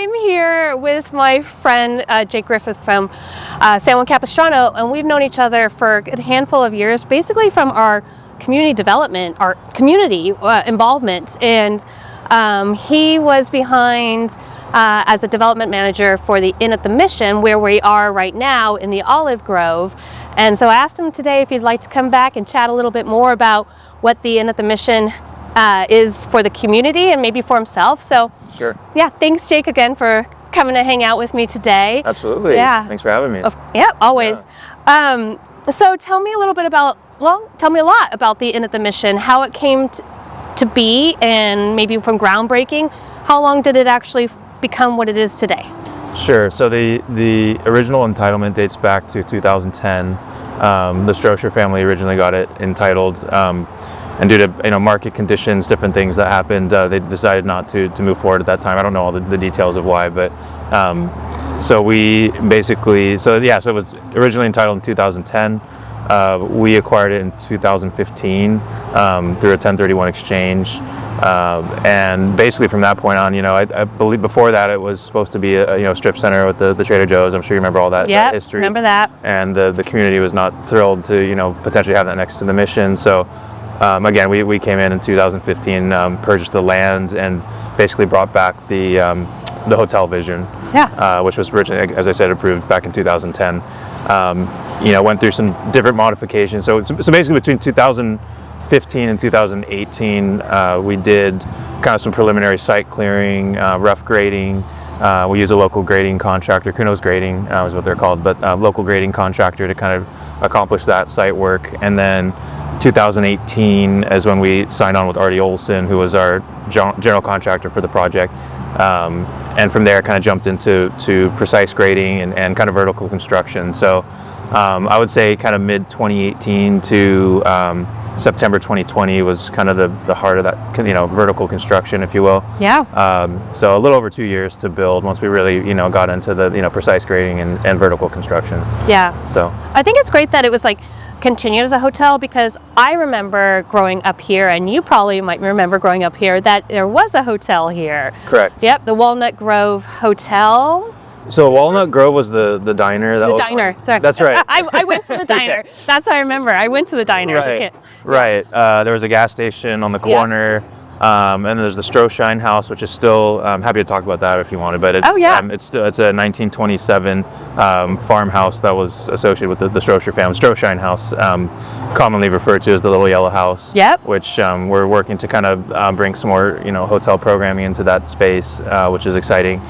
I'm here with my friend Jake Griffith from San Juan Capistrano, and we've known each other for a handful of years, basically from our community development, our community involvement. And he was behind as a development manager for the Inn at the Mission, where we are right now in the Olive Grove. And so I asked him today if he'd like to come back and chat a little bit more about what the Inn at the Mission is for the community and maybe for himself. So sure. Yeah, thanks Jake again for coming to hang out with me today. Absolutely. Yeah. Thanks for having me. Yeah, always. Yeah. So tell me a little bit about, tell me a lot about the Inn at the Mission, how it came to be, and maybe from groundbreaking, how long did it actually become what it is today? Sure. So the original entitlement dates back to 2010. The Stroesher family originally got it entitled, and due to market conditions, different things that happened, they decided not to move forward at that time. I don't know all the details of why, but so we basically, so it was originally entitled in 2010. We acquired it in 2015 through a 1031 exchange. And basically from that point on, I believe before that it was supposed to be a strip center with the Trader Joe's. I'm sure you remember all that, that history. Remember that. And the community was not thrilled to potentially have that next to the Mission. So again, we came in 2015, purchased the land, and basically brought back the hotel vision, which was originally, as I said, approved back in 2010. Went through some different modifications. So basically between 2015 and 2018, we did kind of some preliminary site clearing, rough grading. We use a local grading contractor, Kuno's Grading is what they're called, but local grading contractor to kind of accomplish that site work. And then 2018 is when we signed on with Artie Olson, who was our general contractor for the project. And from there kind of jumped into precise grading and kind of vertical construction. So I would say kind of mid 2018 to September 2020 was kind of the heart of that, vertical construction, if you will. Yeah. So a little over 2 years to build once we really, got into the, precise grading and vertical construction. Yeah. So I think it's great that it was continued as a hotel, because I remember growing up here, and you probably might remember growing up here, that there was a hotel here. Correct. Yep, the Walnut Grove Hotel. So Walnut Grove was the diner. Sorry. That's right. I went to the diner. That's how I remember. I went to the diner as a kid. Right. There was a gas station on the corner. And there's the Stroesher House, which is still, I'm happy to talk about that if you wanted, but it's, it's a 1927 farmhouse that was associated with the Stroesher family. Stroesher House, commonly referred to as the Little Yellow House, which we're working to kind of bring some more, hotel programming into that space, which is exciting.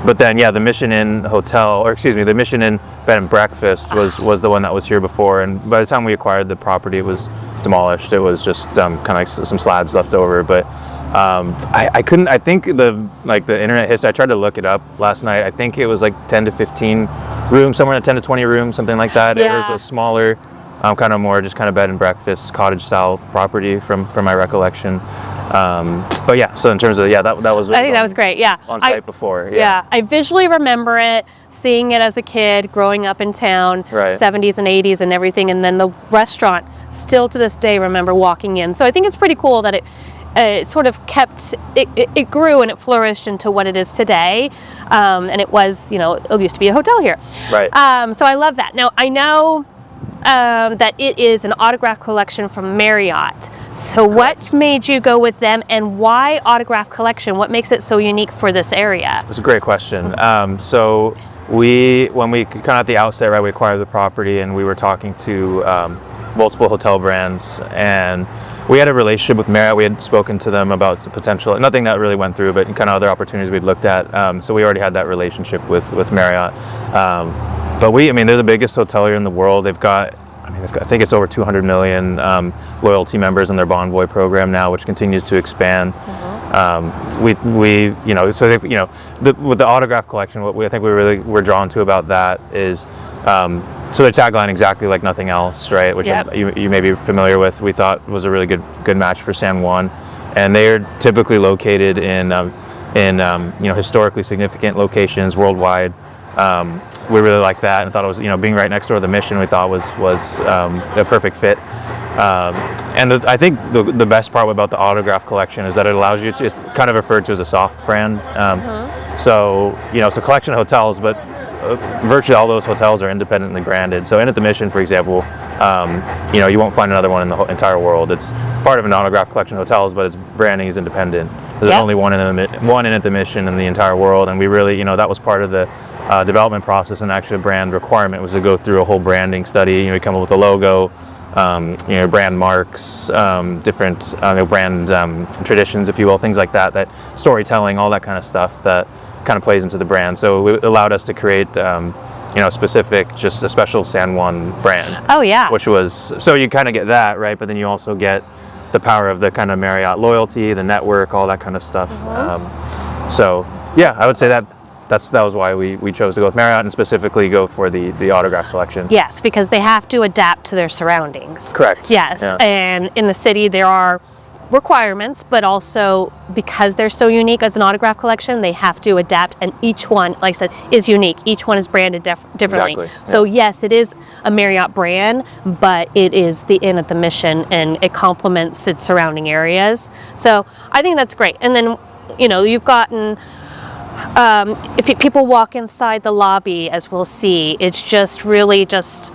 But then, the Mission Inn Hotel, the Mission Inn Bed and Breakfast was the one that was here before, and by the time we acquired the property, it was demolished. It was just kind of like some slabs left over. But I couldn't. I think the internet history. I tried to look it up last night. I think it was 10 to 15 rooms, somewhere in 10 to 20 rooms, something like that. Yeah. It was a smaller, kind of more just kind of bed and breakfast, cottage style property from my recollection. But so in terms of that was. I think that was great. Yeah. On site before. Yeah. I visually remember it, seeing it as a kid, growing up in town, 70s and 80s and everything, and then the restaurant. Still to this day, remember walking in. So I think it's pretty cool that it sort of kept, it grew and it flourished into what it is today. And it was, it used to be a hotel here. Right. So I love that. Now I know that it is an autograph collection from Marriott. So what made you go with them, and why autograph collection? What makes it so unique for this area? That's a great question. So when we kind of at the outset, right, we acquired the property and we were talking to multiple hotel brands, and we had a relationship with Marriott. We had spoken to them about some potential, nothing that really went through, but kind of other opportunities we'd looked at. So we already had that relationship with Marriott. But they're the biggest hotelier in the world. They've got, I think it's over 200 million loyalty members in their Bonvoy program now, which continues to expand. So they've, with the autograph collection, what I think we really were drawn to about that is, so their tagline, exactly like nothing else, right? Which you may be familiar with. We thought was a really good match for San Juan, and they are typically located in historically significant locations worldwide. We really liked that and thought it was, being right next door to the Mission, we thought was a perfect fit. And I think the best part about the autograph collection is that it allows you to, it's kind of referred to as a soft brand. So, so collection hotels, but virtually all those hotels are independently branded. So in at the Mission, for example, you won't find another one in the entire world. It's part of an autograph collection of hotels, but its branding is independent. There's only one in at the Mission in the entire world, and we really, that was part of the development process, and actually a brand requirement was to go through a whole branding study. We come up with a logo, brand marks, different brand traditions, if you will, things like that, that storytelling, all that kind of stuff that kind of plays into the brand. So it allowed us to create specific, just a special San Juan brand. Oh yeah. Which was, so you kind of get that, right? But then you also get the power of the kind of Marriott loyalty, the network, all that kind of stuff. So yeah, I would say that was why we chose to go with Marriott and specifically go for the autograph collection. Yes, because they have to adapt to their surroundings. Correct. Yes, Yeah. And in the city there are requirements, but also because they're so unique as an autograph collection, they have to adapt, and each one, like I said, is unique. Each one is branded differently. Exactly. So yes, it is a Marriott brand, but it is the Inn at the Mission, and it complements its surrounding areas. So I think that's great. And then, you've gotten, if people walk inside the lobby, as we'll see, it's just really just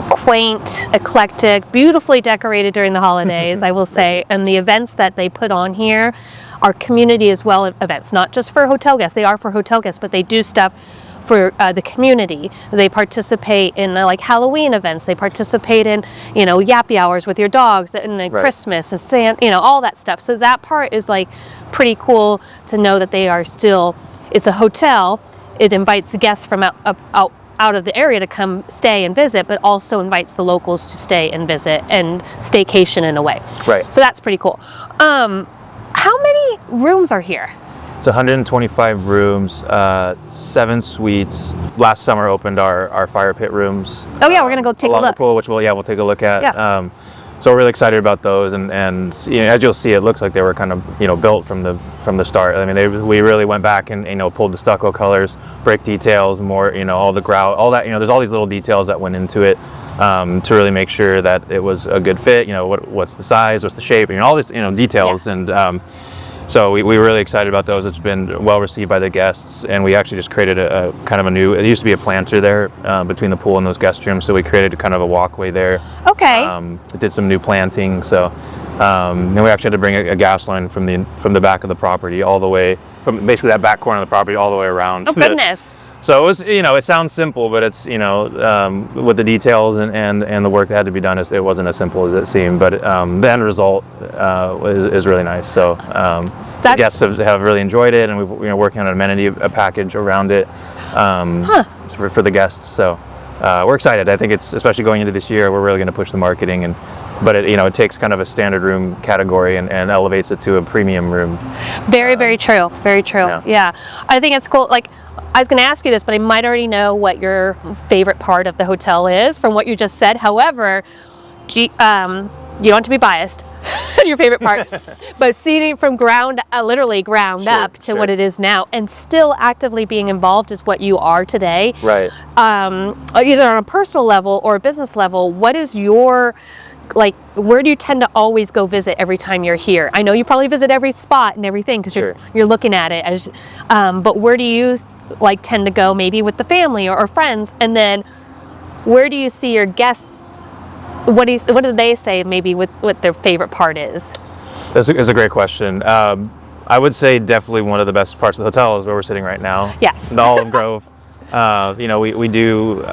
quaint, eclectic, beautifully decorated during the holidays, I will say. And the events that they put on here are community as well events, not just for hotel guests. They are for hotel guests, but they do stuff for the community. They participate in like Halloween events. They participate in, yappy hours with your dogs, and Right. Christmas and Santa, all that stuff. So that part is like pretty cool to know that they are still, it's a hotel. It invites guests from out of the area to come stay and visit, but also invites the locals to stay and visit and staycation in a way. Right. So that's pretty cool. How many rooms are here? It's 125 rooms, 7 suites. Last summer opened our fire pit rooms. Oh yeah, we're gonna go take a along look. the pool, which we'll take a look at. Yeah. So we're really excited about those, and as you'll see, it looks like they were kind of built from the start. I mean, we really went back and pulled the stucco colors, brick details, more all the grout, all that. There's all these little details that went into it to really make sure that it was a good fit. What's the size, what's the shape, all this details. Yeah. And so we were really excited about those. It's been well received by the guests, and we actually just created a kind of a new, it used to be a planter there between the pool and those guest rooms, so we created kind of a walkway there. Okay. Did some new planting, so and we actually had to bring a gas line from the back of the property all the way, from basically that back corner of the property all the way around. Oh goodness. So it was, it sounds simple, but it's, with the details and the work that had to be done, it wasn't as simple as it seemed. But the end result is really nice. So the guests have really enjoyed it, and we're working on an amenity package around it for the guests. So we're excited. I think it's, especially going into this year, we're really going to push the marketing, but it takes kind of a standard room category and elevates it to a premium room. Very, very true. Very true. Yeah. I think it's cool. Like, I was going to ask you this, but I might already know what your favorite part of the hotel is from what you just said. However, you don't have to be biased, your favorite part, but seeing it from literally ground up to what it is now, and still actively being involved is what you are today. Right. Either on a personal level or a business level, what is your, where do you tend to always go visit every time you're here? I know you probably visit every spot and everything because you're looking at it as, but where do you tend to go, maybe with the family or friends? And then where do you see your guests? What do they say maybe with what their favorite part is? That's a great question. I would say definitely one of the best parts of the hotel is where we're sitting right now. Yes. The Olive Grove. We do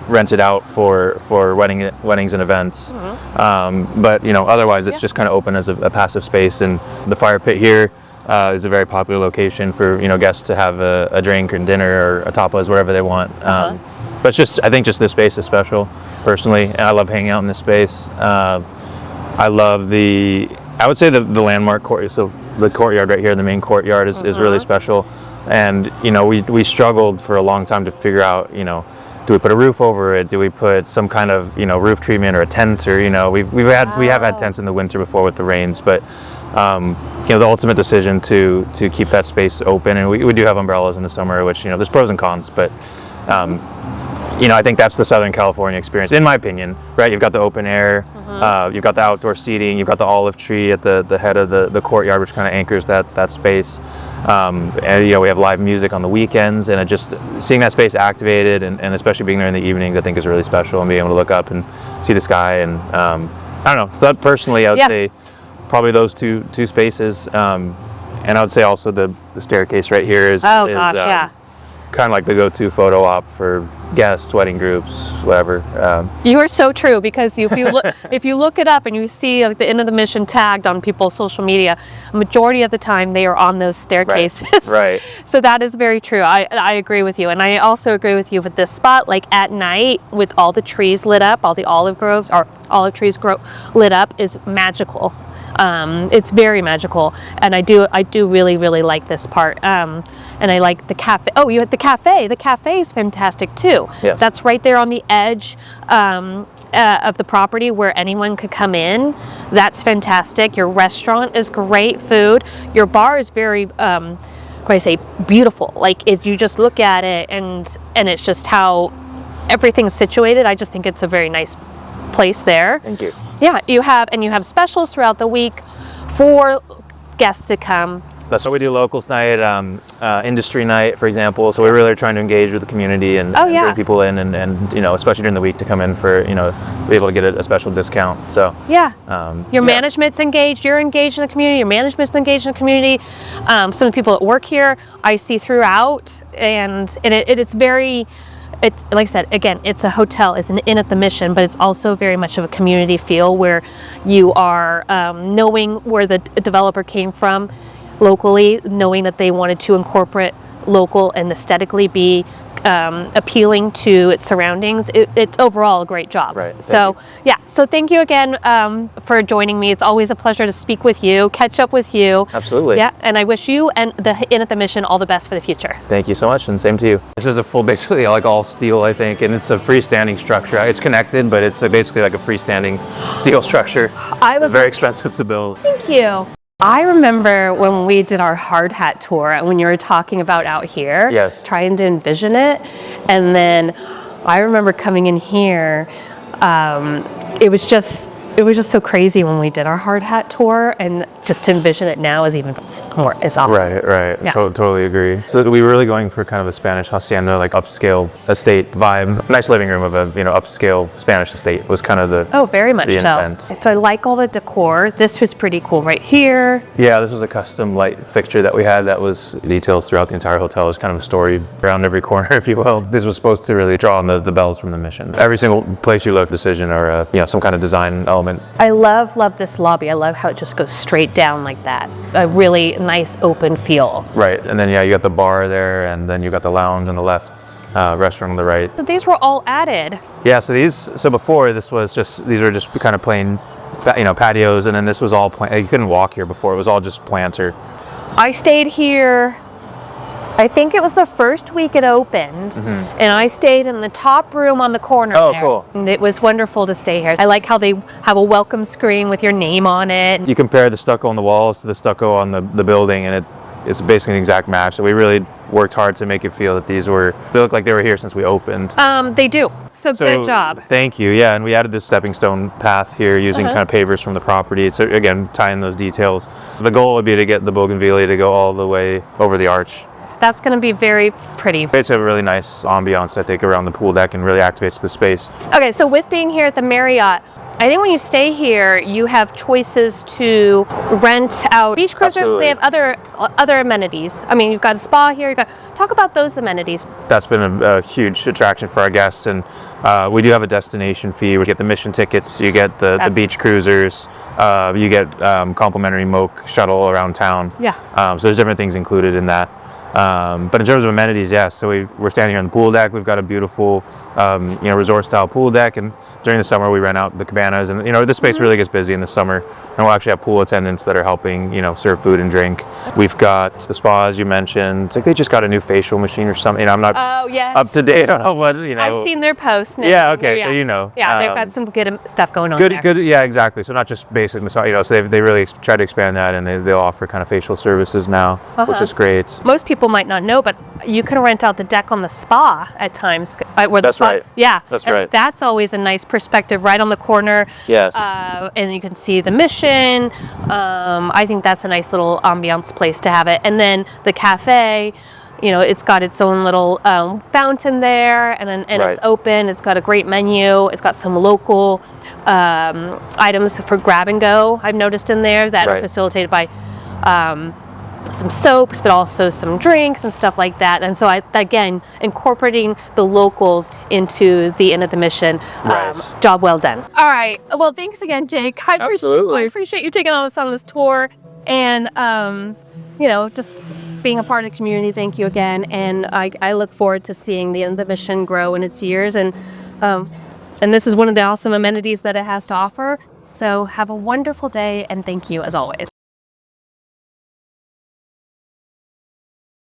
rent it out for weddings and events. But otherwise it's just kind of open as a passive space. And the fire pit here is a very popular location for guests to have a drink or dinner or a tapas, wherever they want. But it's just, I think just this space is special personally, and I love hanging out in this space. I love I would say the landmark courtyard. So the courtyard right here, the main courtyard is really special. And we struggled for a long time to figure out, do we put a roof over it? Do we put some kind of roof treatment or a tent? Or we have had tents in the winter before with the rains, but the ultimate decision to keep that space open, and we do have umbrellas in the summer, which there's pros and cons, but I think that's the Southern California experience, in my opinion. Right, you've got the open air, You've got the outdoor seating. You've got the olive tree at the head of the courtyard, which kind of anchors that space. And we have live music on the weekends, and just seeing that space activated, and especially being there in the evenings, I think is really special. And being able to look up and see the sky, and I don't know. So personally, I would say probably those two spaces. And I would say also the staircase right here is kind of like the go-to photo op for guests, wedding groups, whatever. You are so true, because if you look it up and you see like the Inn of the Mission tagged on people's social media, a majority of the time they are on those staircases. Right. So that is very true. I agree with you, and I also agree with you with this spot. Like at night, with all the trees lit up, all the olive groves or olive trees lit up, is magical. It's very magical, and I do really like this part. And I like the cafe. Oh, you had the cafe. The cafe is fantastic too. Yes. That's right there on the edge of the property where anyone could come in. That's fantastic. Your restaurant is great food. Your bar is very, beautiful. Like if you just look at it and it's just how everything's situated, I just think it's a very nice place there. Thank you. Yeah, you have specials throughout the week for guests to come. That's what we do. Locals night, industry night, for example. So we're really trying to engage with the community and bring people in, and especially during the week to come in for be able to get a special discount. So your management's engaged. You're engaged in the community. Your management's engaged in the community. Some of the people that work here I see throughout, and it's very. It's like I said, again, it's a hotel, it's an inn at the Mission, but it's also very much of a community feel where you are knowing where the developer came from locally, knowing that they wanted to incorporate local and aesthetically be appealing to its surroundings. It's overall a great job. Right. So thank you again for joining me. It's always a pleasure to speak with you, catch up with you. Absolutely. Yeah, and I wish you and the Inn at the Mission all the best for the future. Thank you so much, and same to you. This is a full, basically like all steel, I think, and it's a freestanding structure. It's connected, but it's basically like a freestanding steel structure. Very expensive to build. Thank you. I remember when we did our hard hat tour, when you were talking about out here, trying to envision it, and then I remember coming in here. It was just so crazy when we did our hard hat tour, and just to envision it now is even more awesome. Right. Yeah. Totally agree. So we were really going for kind of a Spanish hacienda, like upscale estate vibe. Nice living room of a upscale Spanish estate was kind of the very much the so. intent. So I like all the decor. This was pretty cool right here. Yeah, this was a custom light fixture that we had that was details throughout the entire hotel. It was kind of a story around every corner, if you will. This was supposed to really draw on the bells from the Mission. Every single place you look, decision or some kind of design element. I love this lobby. I love how it just goes straight down like that. A really nice open feel. Right, and then you got the bar there, and then you got the lounge on the left, restaurant on the right. So these were all added. Yeah, so before these were just kind of plain, patios, and then this was all you couldn't walk here before. It was all just planter. I stayed here. I think it was the first week it opened, and I stayed in the top room on the corner there. Cool. And it was wonderful to stay here. I like how they have a welcome screen with your name on it. You compare the stucco on the walls to the stucco on the building, and it's basically an exact match. So we really worked hard to make it feel that they look like they were here since we opened. They do. So good job. Thank you. Yeah, and we added this stepping stone path here using kind of pavers from the property. So again, tying those details. The goal would be to get the bougainvillea to go all the way over the arch. That's going to be very pretty. It's a really nice ambiance, I think, around the pool deck, and really activates the space. Okay, so with being here at the Marriott, I think when you stay here, you have choices to rent out beach cruisers. Absolutely. They have other amenities. I mean, you've got a spa here. Talk about those amenities. That's been a huge attraction for our guests, and we do have a destination fee. We get the Mission tickets, you get the beach cruisers, you get complimentary moke shuttle around town. Yeah. So there's different things included in that. But in terms of amenities, so we're standing here on the pool deck. We've got a beautiful, resort-style pool deck, and during the summer we rent out the cabanas, and this space really gets busy in the summer, and we'll actually have pool attendants that are helping, serve food and drink. We've got the spa, as you mentioned. It's like they just got a new facial machine or something. I'm not up to date on what I've seen their posts. Yeah, okay, so Yeah, they've got some good stuff going on. Good, yeah, exactly. So not just basic massage, so they really try to expand that, and they'll offer kind of facial services now, which is great. Most people might not know, but You can rent out the deck on the spa at times. Where the That's spa, right. Yeah, That's and right. That's always a nice perspective, right on the corner. Yes. And you can see the Mission. I think that's a nice little ambiance place to have it. And then the cafe, you know, it's got its own little fountain there, and Right. it's open. It's got a great menu. It's got some local items for grab and go. I've noticed in there that are Right. facilitated by some soaps, but also some drinks and stuff like that. And so, again, incorporating the locals into the Inn at the Mission. Right. Job well done. All right. Well, thanks again, Jake. Absolutely. I appreciate you taking us on this tour, and you know, just being a part of the community. Thank you again, and I look forward to seeing the Inn at the Mission grow in its years, and this is one of the awesome amenities that it has to offer. So have a wonderful day, and thank you as always.